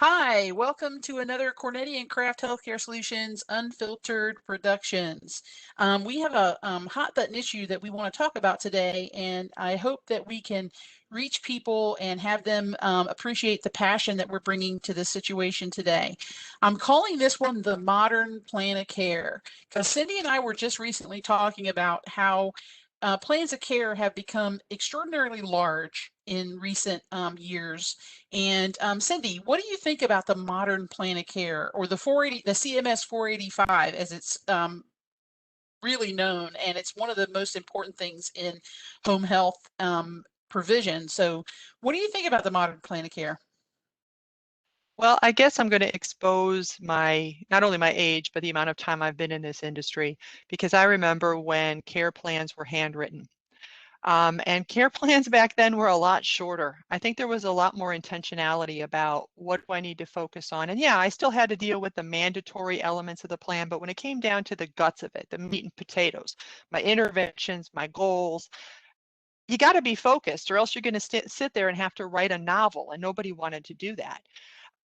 Hi, welcome to another Cornetti and Craft Healthcare Solutions Unfiltered Productions. We have a hot button issue that we want to talk about today, and I hope that we can reach people and have them appreciate the passion that we're bringing to this situation today. I'm calling this one the modern plan of care, because Cindy and I were just recently talking about how plans of care have become extraordinarily large in recent years. And Cindy, what do you think about the modern plan of care, or the 480, the CMS 485, as it's really known, and it's one of the most important things in home health provision. So, what do you think about the modern plan of care? Well, I guess I'm going to expose not only my age, but the amount of time I've been in this industry, because I remember when care plans were handwritten. And care plans back then were a lot shorter. I think there was a lot more intentionality about what do I need to focus on. And yeah, I still had to deal with the mandatory elements of the plan, but when it came down to the guts of it, the meat and potatoes, my interventions, my goals, you got to be focused, or else you're going to sit there and have to write a novel, and nobody wanted to do that.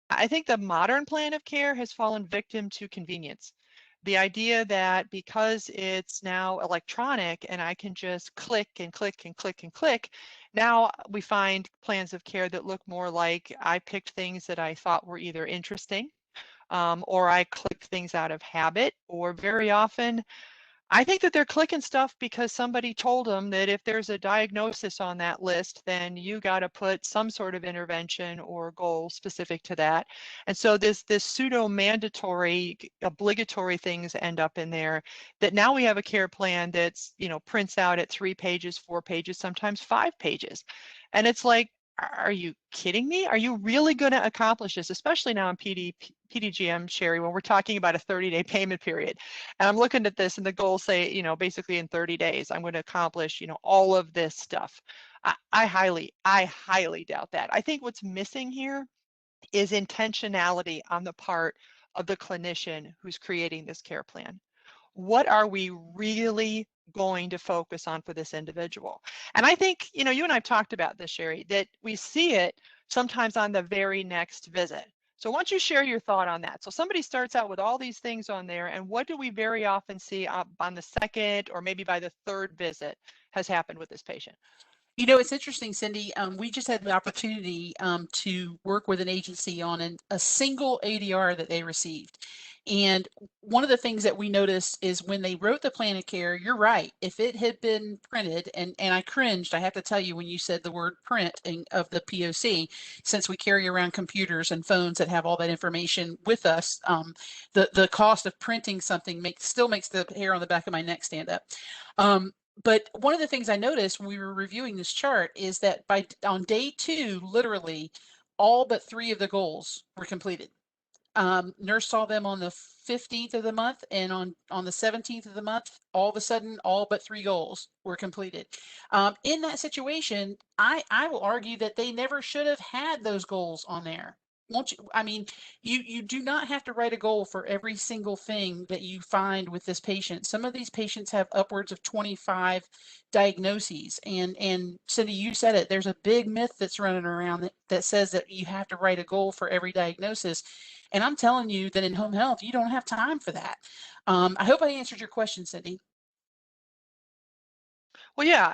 I think the modern plan of care has fallen victim to convenience. The idea that because it's now electronic and I can just click and click and click and click, now we find plans of care that look more like I picked things that I thought were either interesting, or I clicked things out of habit, or very often I think that they're clicking stuff because somebody told them that if there's a diagnosis on that list, then you got to put some sort of intervention or goal specific to that. And so this pseudo mandatory, obligatory things end up in there, that now we have a care plan that's, prints out at 3 pages, 4 pages, sometimes 5 pages. And it's like, are you kidding me? Are you really going to accomplish this, especially now in PDGM, Sherry, when we're talking about a 30-day payment period? And I'm looking at this, and the goals say, basically in 30 days, I'm going to accomplish, all of this stuff. I highly doubt that. I think what's missing here is intentionality on the part of the clinician who's creating this care plan. What are we really going to focus on for this individual? And I think, you and I've talked about this, Sherry, that we see it sometimes on the very next visit. So why don't you share your thought on that? So somebody starts out with all these things on there, and what do we very often see on the second or maybe by the third visit has happened with this patient? It's interesting, Cindy. We just had the opportunity to work with an agency on a single ADR that they received. And one of the things that we noticed is when they wrote the plan of care, you're right. If it had been printed, and I cringed, I have to tell you, when you said the word print of the POC, since we carry around computers and phones that have all that information with us, the cost of printing something still makes the hair on the back of my neck stand up. But one of the things I noticed when we were reviewing this chart is that on day 2, literally all but 3 of the goals were completed. Nurse saw them on the 15th of the month, and on the 17th of the month, all of a sudden, all but 3 goals were completed. In that situation, I will argue that they never should have had those goals on there. Won't you? I mean, you do not have to write a goal for every single thing that you find with this patient. Some of these patients have upwards of 25 diagnoses, and Cindy, you said it. There's a big myth that's running around that says that you have to write a goal for every diagnosis. And I'm telling you that in home health, you don't have time for that. I hope I answered your question, Cindy. Well, yeah,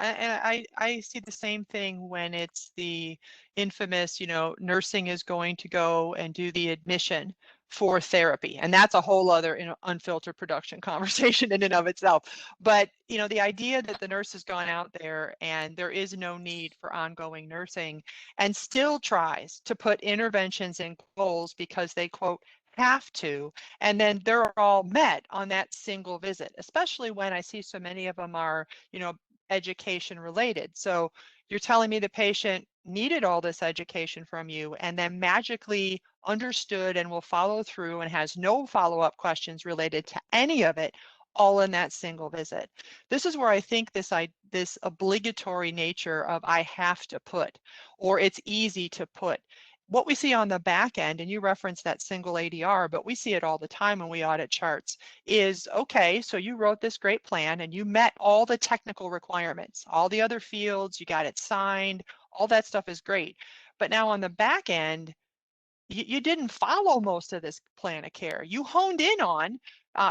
and I see the same thing when it's the infamous, nursing is going to go and do the admission for therapy. And that's a whole other, unfiltered production conversation in and of itself. But, the idea that the nurse has gone out there and there is no need for ongoing nursing and still tries to put interventions and goals because they, quote, have to, and then they're all met on that single visit, especially when I see so many of them are, education related. So you're telling me the patient needed all this education from you and then magically understood and will follow through and has no follow-up questions related to any of it, all in that single visit. This is where I think this obligatory nature of I have to put, or it's easy to put, what we see on the back end, and you referenced that single ADR, but we see it all the time when we audit charts, is, okay, so you wrote this great plan and you met all the technical requirements, all the other fields, you got it signed, all that stuff is great. But now on the back end, you didn't follow most of this plan of care. You honed in on,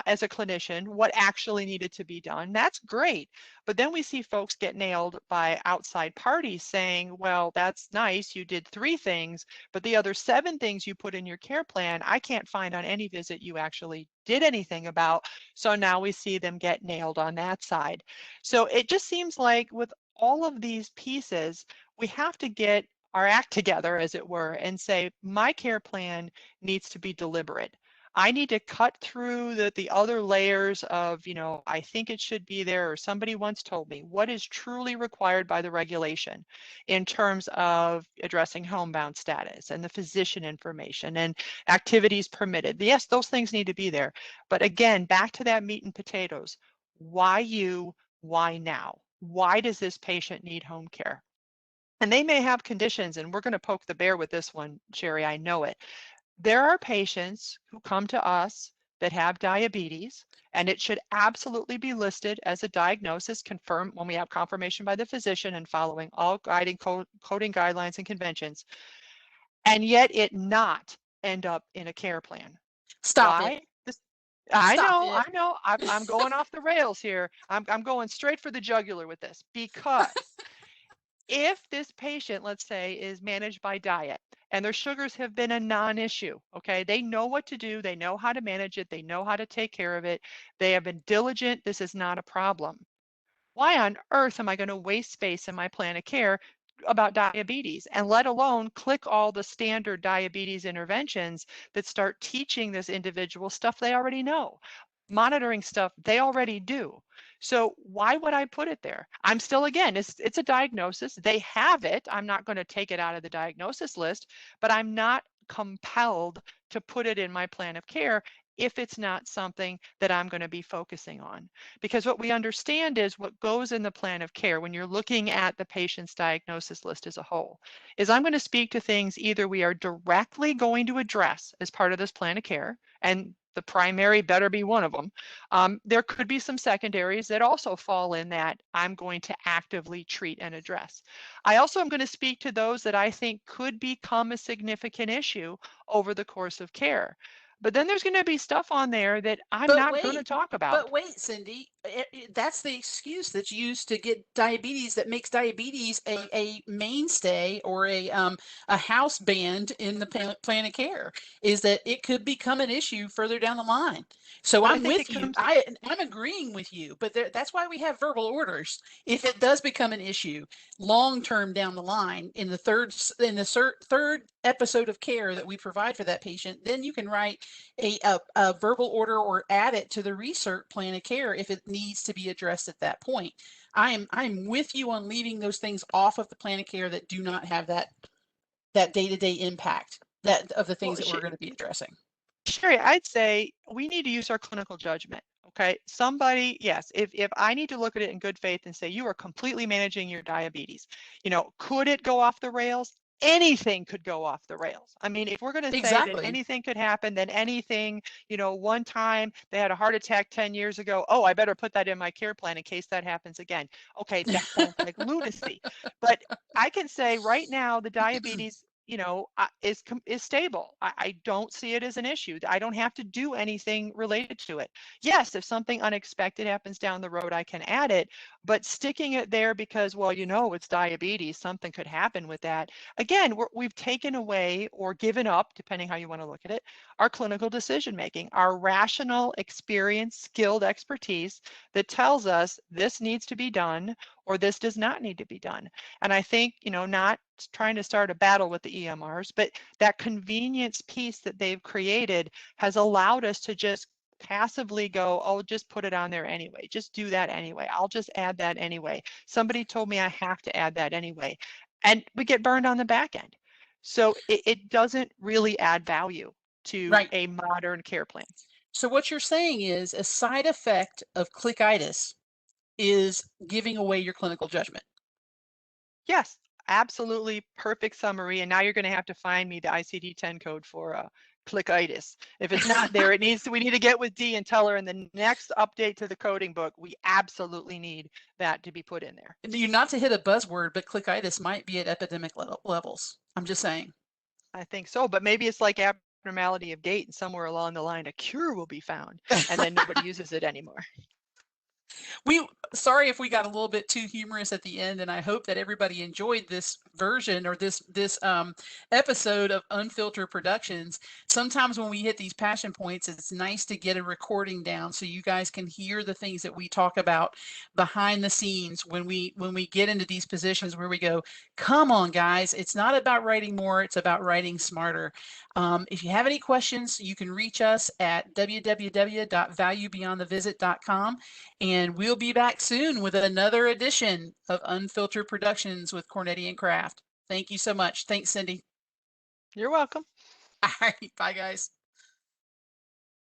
as a clinician, what actually needed to be done. That's great. But then we see folks get nailed by outside parties saying, well, that's nice. You did 3 things, but the other 7 things you put in your care plan, I can't find on any visit you actually did anything about. So now we see them get nailed on that side. So it just seems like with all of these pieces, we have to get our act together, as it were, and say, my care plan needs to be deliberate. I need to cut through the other layers of, I think it should be there, or somebody once told me what is truly required by the regulation in terms of addressing homebound status and the physician information and activities permitted. Yes, those things need to be there. But again, back to that meat and potatoes. Why you? Why now? Why does this patient need home care? And they may have conditions, and we're going to poke the bear with this one, Sherry, I know it. There are patients who come to us that have diabetes, and it should absolutely be listed as a diagnosis confirmed when we have confirmation by the physician and following all guiding coding guidelines and conventions, and yet it not end up in a care plan. Stop it. Why? I Stop know, it. I'm going off the rails here. I'm going straight for the jugular with this, because if this patient, let's say, is managed by diet and their sugars have been a non-issue, okay, they know what to do, they know how to manage it, they know how to take care of it, they have been diligent, this is not a problem. Why on earth am I going to waste space in my plan of care about diabetes, and let alone click all the standard diabetes interventions that start teaching this individual stuff they already know, monitoring stuff they already do? So why would I put it there? I'm still, again, it's a diagnosis. They have it. I'm not going to take it out of the diagnosis list, but I'm not compelled to put it in my plan of care if it's not something that I'm going to be focusing on. Because what we understand is what goes in the plan of care when you're looking at the patient's diagnosis list as a whole is I'm going to speak to things either we are directly going to address as part of this plan of care, and the primary better be one of them. There could be some secondaries that also fall in that I'm going to actively treat and address. I also am going to speak to those that I think could become a significant issue over the course of care. But then there's going to be stuff on there that I'm But not going to wait, talk about. but wait, Cindy, that's the excuse that's used to get diabetes, that makes diabetes a mainstay or a house band in the plan of care, is that it could become an issue further down the line. So But I I'm think it with you. comes, I'm agreeing with you, but that's why we have verbal orders. If it does become an issue long term down the line in the third episode of care that we provide for that patient, then you can write a verbal order or add it to the research plan of care if it needs to be addressed at that point. I'm with you on leaving those things off of the plan of care that do not have that day-to-day impact that of the well, things that we're going to be addressing. Sherry, I'd say we need to use our clinical judgment. Okay. Somebody, yes, if I need to look at it in good faith and say you are completely managing your diabetes, could it go off the rails? Anything could go off the rails. I mean, if we're going to say that Exactly. anything could happen, then anything, one time they had a heart attack 10 years ago. Oh, I better put that in my care plan in case that happens again. Okay, that sounds like lunacy. But I can say right now the diabetes is stable. I don't see it as an issue. I don't have to do anything related to it. Yes, if something unexpected happens down the road, I can add it, but sticking it there because, well, it's diabetes, something could happen with that. Again, we've taken away or given up, depending how you want to look at it, our clinical decision making, our rational, experienced, skilled expertise that tells us this needs to be done or this does not need to be done. And I think, not trying to start a battle with the EMRs, but that convenience piece that they've created has allowed us to just passively go, oh, just put it on there anyway. Just do that anyway. I'll just add that anyway. Somebody told me I have to add that anyway. And we get burned on the back end. So it doesn't really add value to Right. a modern care plan. So what you're saying is a side effect of clickitis is giving away your clinical judgment. Yes, absolutely perfect summary. And now you're going to have to find me the ICD-10 code for clickitis. If it's not there, we need to get with Dee and tell her in the next update to the coding book, we absolutely need that to be put in there. You're not to hit a buzzword, but clickitis might be at epidemic levels. I'm just saying. I think so, but maybe it's like abnormality of gait, and somewhere along the line, a cure will be found, and then nobody uses it anymore. We sorry if we got a little bit too humorous at the end, and I hope that everybody enjoyed this version or this episode of Unfiltered Productions. Sometimes when we hit these passion points, it's nice to get a recording down so you guys can hear the things that we talk about behind the scenes when we get into these positions where we go, come on, guys, it's not about writing more, it's about writing smarter. If you have any questions, you can reach us at www.valuebeyondthevisit.com. And we'll be back soon with another edition of Unfiltered Productions with Cornetti and Craft. Thank you so much. Thanks, Cindy. You're welcome. All right. Bye, guys.